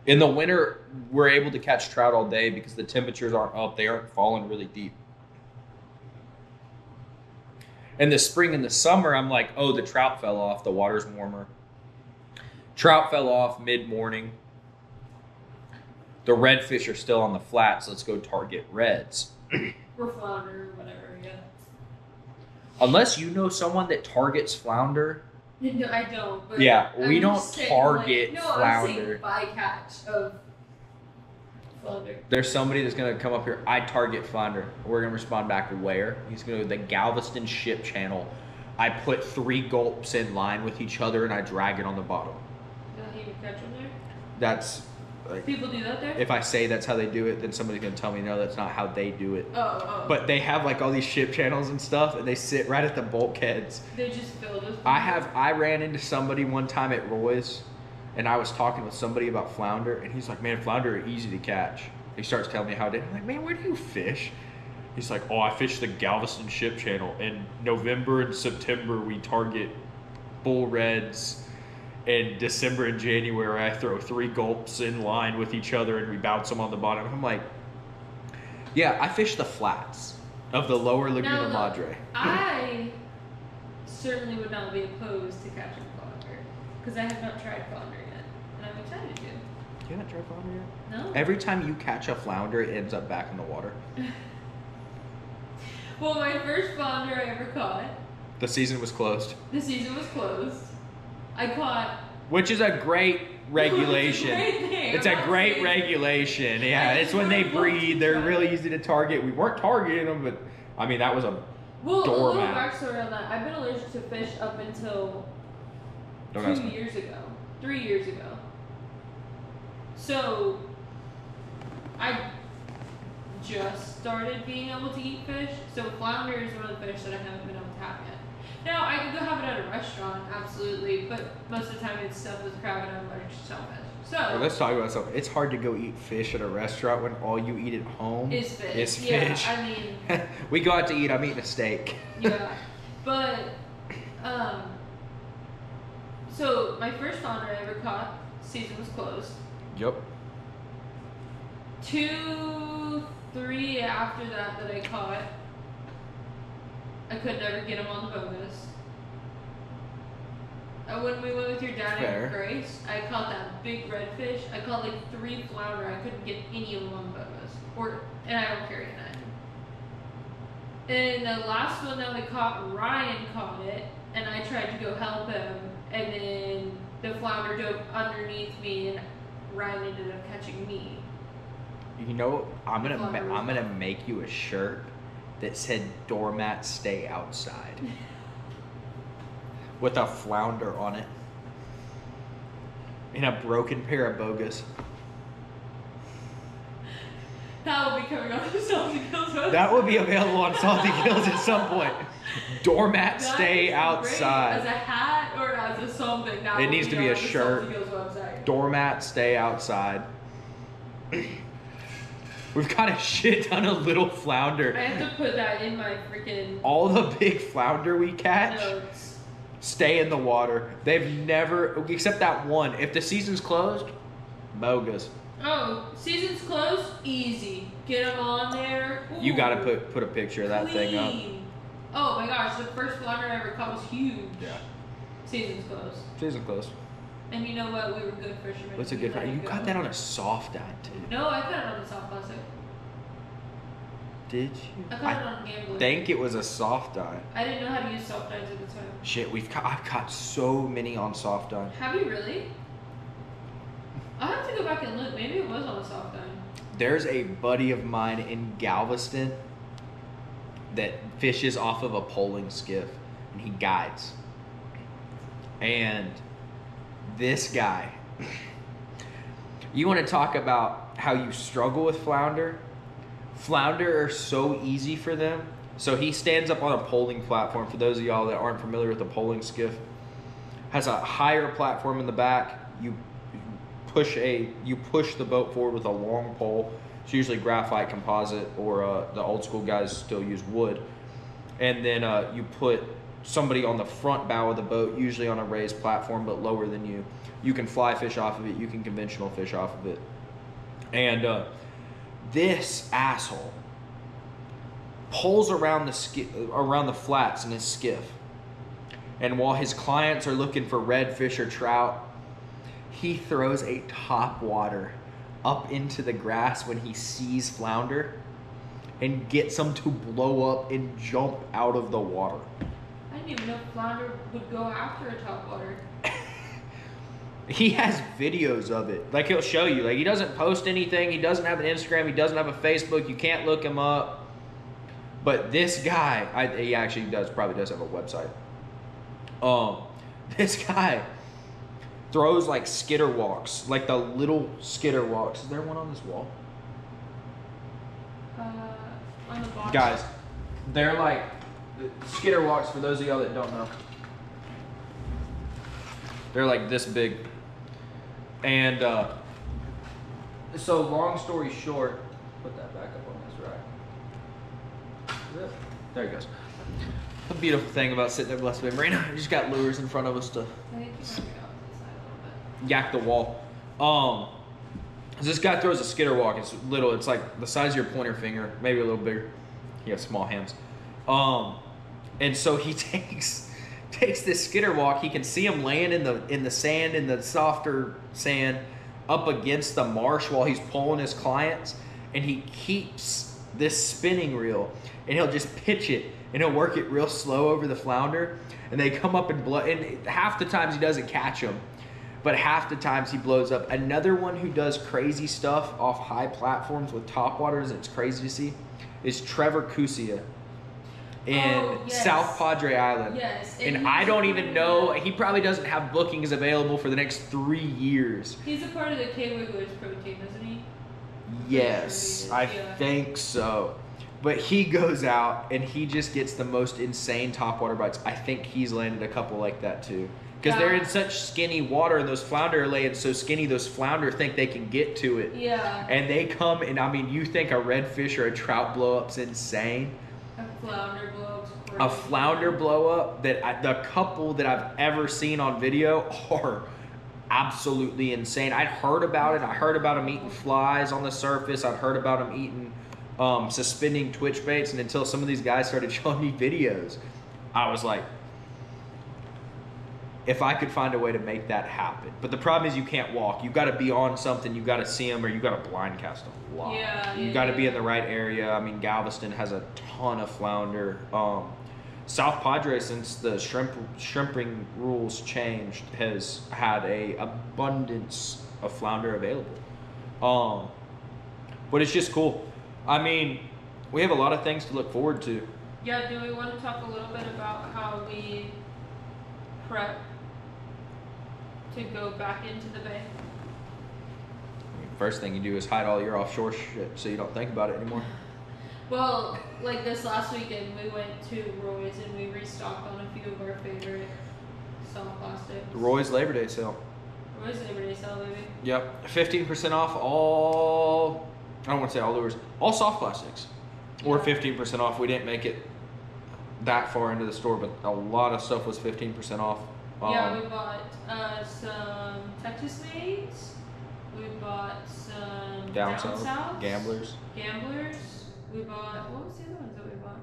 in the winter, we're able to catch trout all day because the temperatures aren't up. They aren't falling really deep. In the spring and the summer, I'm like, oh, the trout fell off. The water's warmer. Trout fell off mid-morning. The redfish are still on the flats. Let's go target reds. Or flounder, or whatever, yeah. Unless you know someone that targets flounder. No, I don't. But Yeah, we I'm don't just saying, target I'm flounder. saying bycatch of flounder. There's somebody that's gonna come up here. I target flounder. We're gonna respond back where. He's gonna go to the Galveston Ship Channel. I put 3 gulps in line with each other and I drag it on the bottom. Don't even catch them there? That's like, people do that there? if I say that's how they do it, then somebody's gonna tell me no, that's not how they do it. Oh. But they have like all these ship channels and stuff, and they sit right at the bulkheads. They're just filled with. I ran into somebody one time at Roy's, and I was talking with somebody about flounder, and he's like, "Man, flounder are easy to catch." He starts telling me how to. I'm like, "Man, where do you fish?" He's like, "Oh, I fish the Galveston Ship Channel. In November and September, we target bull reds. In December and January, I throw 3 gulps in line with each other and we bounce them on the bottom." I'm like, yeah, I fish the flats of the lower Laguna Madre. I certainly would not be opposed to catching flounder because I have not tried flounder yet, and I'm excited to. You haven't tried flounder yet? No. Every time you catch a flounder, it ends up back in the water. Well, my first flounder I ever caught. The season was closed. The season was closed. I caught. Which is a great regulation. It's a great regulation. Yeah, it's when they breed. They're really easy to target. We weren't targeting them, but I mean, that was a Well, a little doormat. backstory on that. I've been allergic to fish up until Don't ask 2 me. years ago. 3 years ago. So, I just started being able to eat fish. So, flounder is one of the fish that I haven't been able to have yet. Now, I could go have it at a restaurant, absolutely, but most of the time it's stuffed with crab and I'm allergic to shellfish. So, Well, let's talk about something. It's hard to go eat fish at a restaurant when all you eat at home is fish. is Yeah, fish. I mean, We go out to eat. I'm eating a steak. yeah. But, so my first flounder I ever caught, season was closed. Yep. 2, 3 after that I caught. I could never get them on the bogus. When we went with your dad Fair. and Grace, I caught that big redfish. I caught like 3 flounder. I couldn't get any of them on the bogus. And I don't carry a net. And the last one that we caught, Ryan caught it, and I tried to go help him, and then the flounder dove underneath me, and Ryan ended up catching me. You know, I'm gonna make you a shirt that said "Doormats stay outside" with a flounder on it and a broken pair of bogas. That will be coming on the Saltygillz website. That would be available on Saltygillz at some point. Doormats That stay is outside. great. As a hat or as a something. That It will needs to be on a the shirt. Saltygillz website. Doormats stay outside. We've got a shit ton of little flounder. I have to put that in my freaking All the big flounder we catch notes. stay in the water. They've never, except that one. If the season's closed, bogus. Oh, season's closed? Easy. Get them on there. Ooh, You gotta put a picture of that thing up. clean. Oh my gosh, the first flounder I ever caught was huge. Yeah. Season's closed. Season closed. And you know what? We were good fishermen. What's a good let You it caught go. that on a soft eye too. No, I caught it on the soft plastic. Did you? I caught it on gambling. think it was a soft eye. I didn't know how to use soft eyes at the time. Shit, I've caught so many on soft eye. Have you really? I'll have to go back and look. Maybe it was on a soft eye. There's a buddy of mine in Galveston that fishes off of a poling skiff, and he guides. And this guy, you want to talk about how you struggle with flounder? Flounder are so easy for them. So he stands up on a poling platform. For those of y'all that aren't familiar with a poling skiff, has a higher platform in the back. You push the boat forward with a long pole. It's usually graphite composite, or the old school guys still use wood. And then you put somebody on the front bow of the boat, usually on a raised platform, but lower than you. You can fly fish off of it. You can conventional fish off of it. And this asshole pulls around the flats in his skiff. And while his clients are looking for redfish or trout, he throws a top water up into the grass when he sees flounder and gets them to blow up and jump out of the water. I didn't even know flounder would go after a top water. He has videos of it. Like, he'll show you. Like, he doesn't post anything. He doesn't have an Instagram. He doesn't have a Facebook. You can't look him up. But this guy, he actually probably does have a website. This guy throws like skitter walks, like the little skitter walks. Is there one on this wall? On the box. Guys, they're like skitter walks, for those of y'all that don't know. They're like this big. And so long story short, put that back up on this rack. There it goes. The beautiful thing about sitting at Bluffs Bay Marina, you just got lures in front of us to I think you might be out to the side a little bit. yak the wall. This guy throws a skitter walk. It's little. It's like the size of your pointer finger, maybe a little bigger. He has small hands. And so he takes this skitter walk. He can see him laying in the sand, in the softer sand, up against the marsh while he's pulling his clients, and he keeps this spinning reel, and he'll just pitch it, and he'll work it real slow over the flounder, and they come up and blow. And half the times he doesn't catch them, but half the times he blows up. Another one who does crazy stuff off high platforms with topwaters, and it's crazy to see, is Trevor Cusia in South Padre Island. Yes. And I don't even know, he probably doesn't have bookings available for the next 3 years. He's a part of the K-Wigglers pro team, isn't he? Yes, I think so. But he goes out and he just gets the most insane topwater bites. I think he's landed a couple like that too. Because they're in such skinny water, and those flounder are laying so skinny, those flounder think they can get to it. Yeah. And they come, and I mean, you think a redfish or a trout blow up's insane. A flounder blow up's crazy. A flounder blow up, the couple that I've ever seen on video are absolutely insane. I'd heard about it. I heard about them eating flies on the surface. I'd heard about them eating suspending twitch baits, and until some of these guys started showing me videos, I was like, if I could find a way to make that happen. But the problem is you can't walk. You've got to be on something. You've got to see them, or you've got to blind cast a lot. You've got to be in the right area. I mean, Galveston has a ton of flounder. South Padre, since the shrimping rules changed, has had a abundance of flounder available. But it's just cool. I mean, we have a lot of things to look forward to. Yeah, do we want to talk a little bit about how we prep to go back into the bay? First thing you do is hide all your offshore shit so you don't think about it anymore. Well, like this last weekend, we went to Roy's and we restocked on a few of our favorite soft plastics. Roy's Labor Day sale. Roy's Labor Day sale, baby. Yep, 15% off all, I don't want to say all lures, all soft plastics. Or 15% off. We didn't make it that far into the store, but a lot of stuff was 15% off. Yeah, we bought some Texas maids. We bought some down south. Gamblers. We bought, what was the other ones that we bought?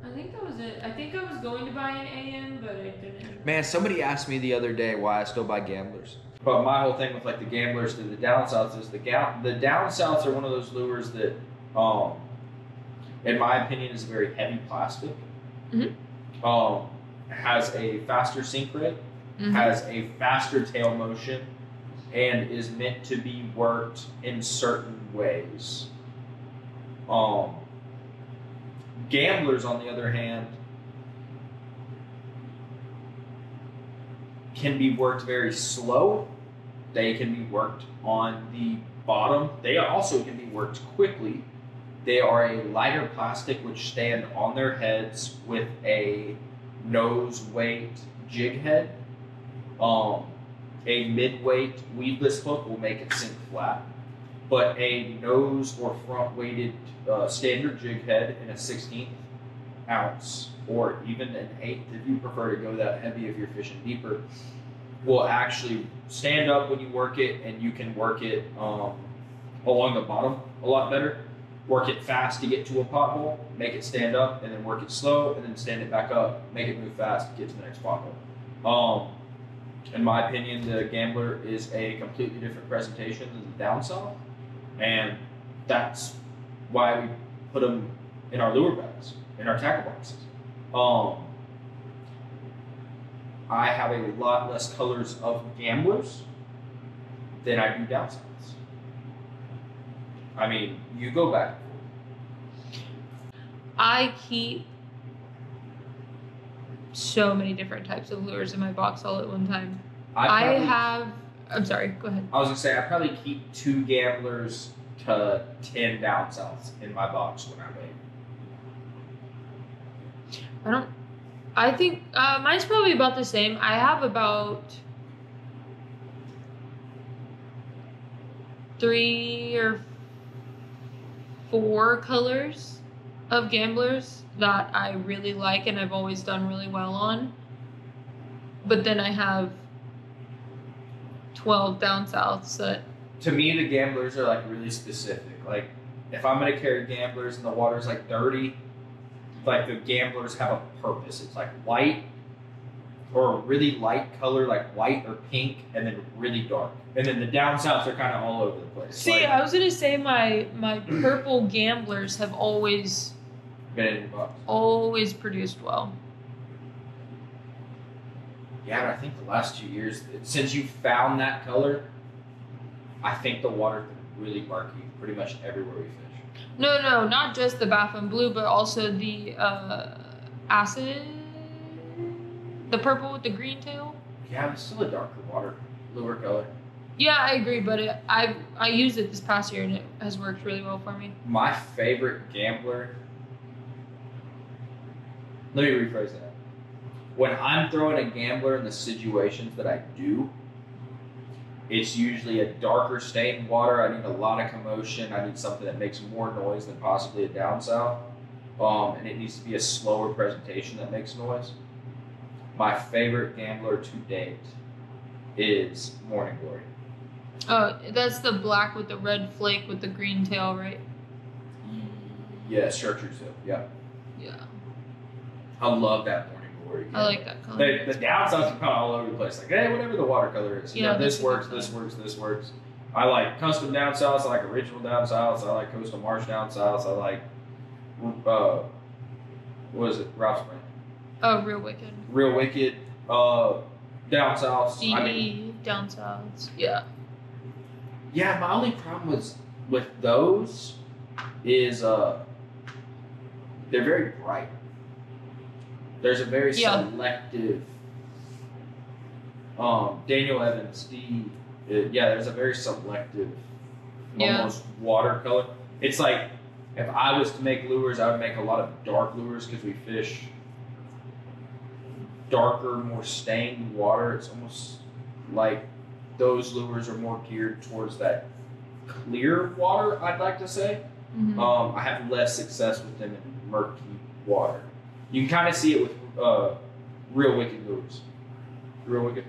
I think that was it. I think I was going to buy an AM, but I didn't. Man, somebody asked me the other day why I still buy Gamblers. But my whole thing with like the Gamblers to the down souths is the down souths are one of those lures that, in my opinion, is a very heavy plastic. Mm-hmm. Has a faster sink rate, mm-hmm. has a faster tail motion, and is meant to be worked in certain ways. Gamblers, on the other hand, can be worked very slow. They can be worked on the bottom. They also can be worked quickly. They are a lighter plastic which stand on their heads with a nose weight jig head. A mid-weight weedless hook will make it sink flat, but a nose or front weighted standard jig head in a 1/16 ounce, or even an 1/8 if you prefer to go that heavy if you're fishing deeper, will actually stand up when you work it, and you can work it along the bottom a lot better. Work it fast to get to a pothole, make it stand up, and then work it slow, and then stand it back up, make it move fast, get to the next pothole. In my opinion, the Gambler is a completely different presentation than the down south, and that's why we put them in our lure bags, in our tackle boxes. I have a lot less colors of gamblers than I do downsides. I mean, you go back. I keep so many different types of lures in my box all at one time. I'm sorry, go ahead. I was gonna say I probably keep 2 gamblers to 10 down souths in my box when I wait. I think mine's probably about the same. I have about 3 or 4 colors of gamblers that I really like and I've always done really well on. But then I have 12 down souths that... To me, the gamblers are like really specific. Like, if I'm gonna carry gamblers and the water's like 30, like the gamblers have a purpose. It's like white or a really light color, like white or pink, and then really dark. And then the down souths are kind of all over the place. See, like, I was gonna say my purple gamblers have always been in your box. Always produced well. Yeah, but I think the last 2 years, since you found that color, I think the water's been really murky pretty much everywhere we fish. No, not just the Baffin Blue, but also the acid, the purple with the green tail. Yeah, it's still a darker water, lure color. Yeah, I agree, but I used it this past year and it has worked really well for me. My favorite gambler. Let me rephrase that. When I'm throwing a gambler in the situations that I do, it's usually a darker stained water. I need a lot of commotion. I need something that makes more noise than possibly a down south. And it needs to be a slower presentation that makes noise. My favorite gambler to date is Morning Glory. Oh, that's the black with the red flake with the green tail, right? Yeah, chartreuse. Yeah. Yeah. I love that Morning Glory. I like that color. The down souths are kind of all over the place. Like, hey, whatever the watercolor is. You know, this works, this works, this works. I like custom down souths. I like original down souths. I like coastal marsh down souths. I like, what is it? Ralph's brand. Oh, Real Wicked. Real Wicked. Down souths. Down souths. Yeah. Yeah, my only problem with those is they're very bright. There's a very selective Daniel Evans, there's a very selective almost watercolor. It's like if I was to make lures, I would make a lot of dark lures because we fish darker, more stained water. It's almost like those lures are more geared towards that clear water, I'd like to say. Mm-hmm. I have less success with them in murky water. You can kind of see it with Real Wicked lures. Real Wicked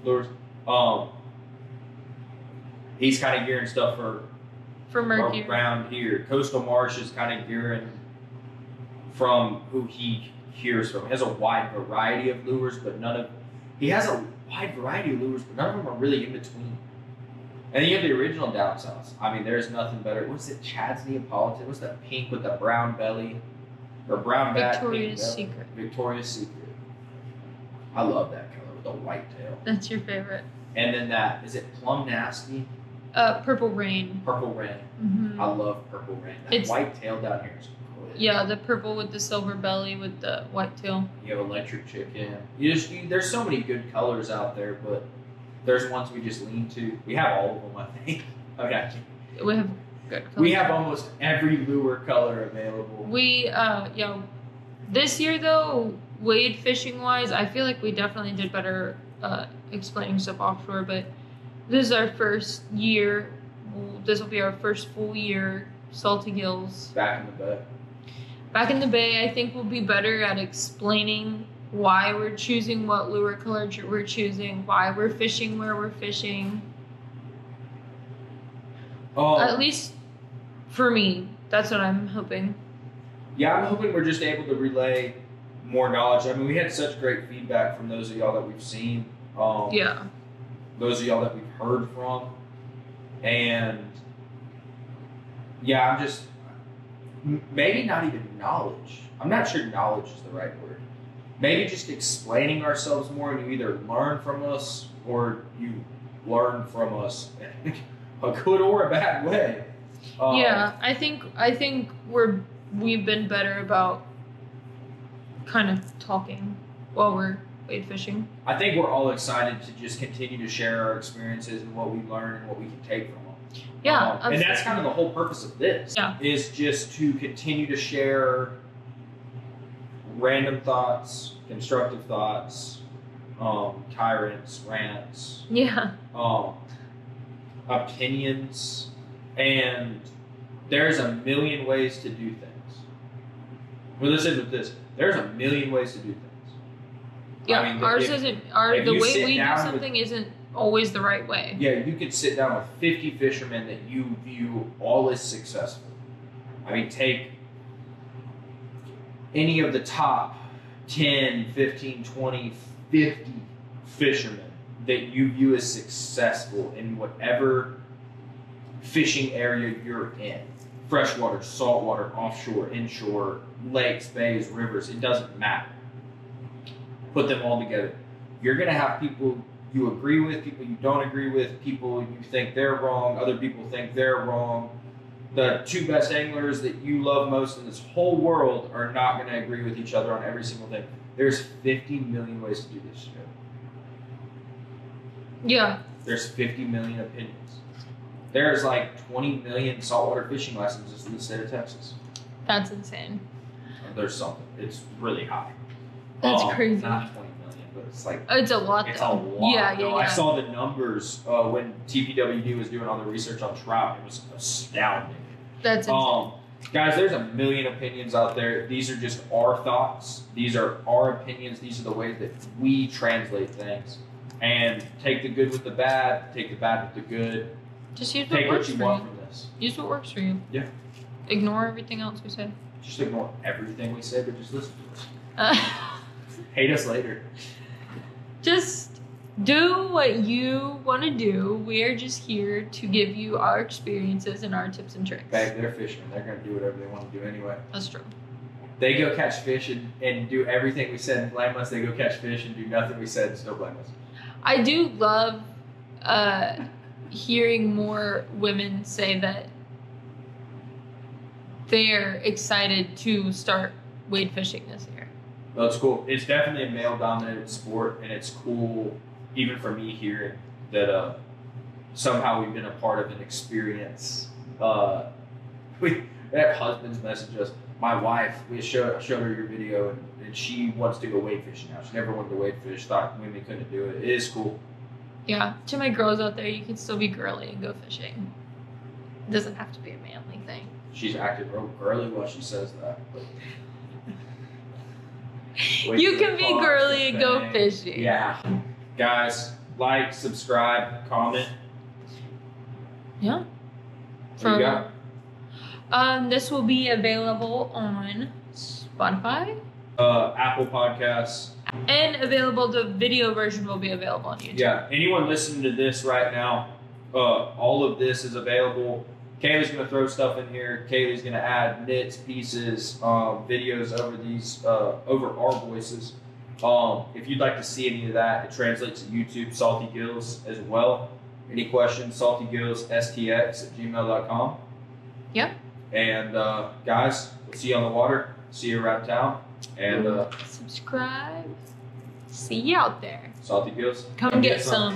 lures. He's kind of gearing stuff for murky around here. Coastal Marsh is kind of gearing from who he hears from. He has a wide variety of lures, but he has a wide variety of lures, but none of them are really in between. And then you have the original down souths. I mean, there's nothing better. What's it? Chad's Neapolitan. What's that pink with the brown belly? Or brown back? Victoria's Secret. Victoria's Secret. I love that color with the white tail. That's your favorite. And then is it Plum Nasty? Purple Rain. Purple Rain. Mm-hmm. I love Purple Rain. That white tail down here is cool. Yeah, the purple with the silver belly with the white tail. You have Electric Chicken. There's so many good colors out there, but there's ones we just lean to. We have all of them, I think. Okay. We have good colors. We have almost every lure color available. This year though, wade fishing wise, I feel like we definitely did better explaining stuff offshore, but this is our first year. This will be our first full year Saltygillz. Back in the bay. Back in the bay, I think we'll be better at explaining why we're choosing what lure color we're choosing, why we're fishing where we're fishing. At least for me, that's what I'm hoping. Yeah, I'm hoping we're just able to relay more knowledge. I mean, we had such great feedback from those of y'all that we've seen. Those of y'all that we've heard from. And yeah, I'm just, maybe not even knowledge. I'm not sure knowledge is the right word. maybe just explaining ourselves more, and you either learn from us or you learn from us in a good or a bad way. Yeah, I think we've been better about kind of talking while we're wade fishing. I think we're all excited to just continue to share our experiences and what we learn and what we can take from them. Yeah, and that's kind of the whole purpose of this. Yeah. Is just to continue to share random thoughts, constructive thoughts, tyrants, rants, Yeah. Opinions, and there's a million ways to do things. Well, listen with this. There's a million ways to do things. Yeah, I mean, ours isn't. The way we do something with, isn't always the right way. Yeah, you could sit down with 50 fishermen that you view all as successful. I mean, take any of the top 10, 15, 20, 50 fishermen that you view as successful in whatever fishing area you're in. Freshwater, saltwater, offshore, inshore, lakes, bays, rivers, it doesn't matter. Put them all together. You're going to have people you agree with, people you don't agree with, people you think they're wrong, other people think they're wrong. The two best anglers that you love most in this whole world are not going to agree with each other on every single thing. There's 50 million ways to do this shit. Yeah. There's 50 million opinions. There's like 20 million saltwater fishing licenses in the state of Texas. That's insane. There's something. It's really high. That's crazy. Not 20 million, but it's like... It's a lot, It's though. a lot. Yeah, yeah, yeah. I saw the numbers when TPWD was doing all the research on trout. It was astounding. That's insane. Guys, there's a million opinions out there. These are just our thoughts. These are our opinions. These are the ways that we translate things. And take the good with the bad. Take the bad with the good. Just use what Take works what you for want you. from this. Use what works for you. Yeah. Ignore everything else we say. Just ignore everything we say, but just listen to us. Hate us later. Just do what you want to do. We are just here to give you our experiences and our tips and tricks. Babe, they're fishermen. They're going to do whatever they want to do anyway. That's true. They go catch fish and do everything we said and blame us. They go catch fish and do nothing we said and still blame us. I do love hearing more women say that they're excited to start wade fishing this year. That's cool. It's definitely a male-dominated sport, and it's cool, even for me hearing that somehow we've been a part of an experience. We have husbands message us. My wife, we showed her your video, and she wants to go wade fishing now. She never wanted to wade fish, thought women couldn't do it. It is cool. Yeah, to my girls out there, you can still be girly and go fishing. It doesn't have to be a manly thing. She's acting real girly while she says that. But you can be girly and go fishing. Yeah. Guys, like, subscribe, comment. Yeah. What you got? This will be available on Spotify. Apple Podcasts. And available, the video version will be available on YouTube. Yeah, anyone listening to this right now, all of this is available. Kayleigh's going to throw stuff in here. Kayleigh's going to add knits, pieces, videos over these, over our voices. If you'd like to see any of that, it translates to YouTube, Saltygillz as well. Any questions, saltygillzstx@gmail.com. Yep. And guys, we'll see you on the water. See you around town. And subscribe. See you out there. Saltygillz. Come get some.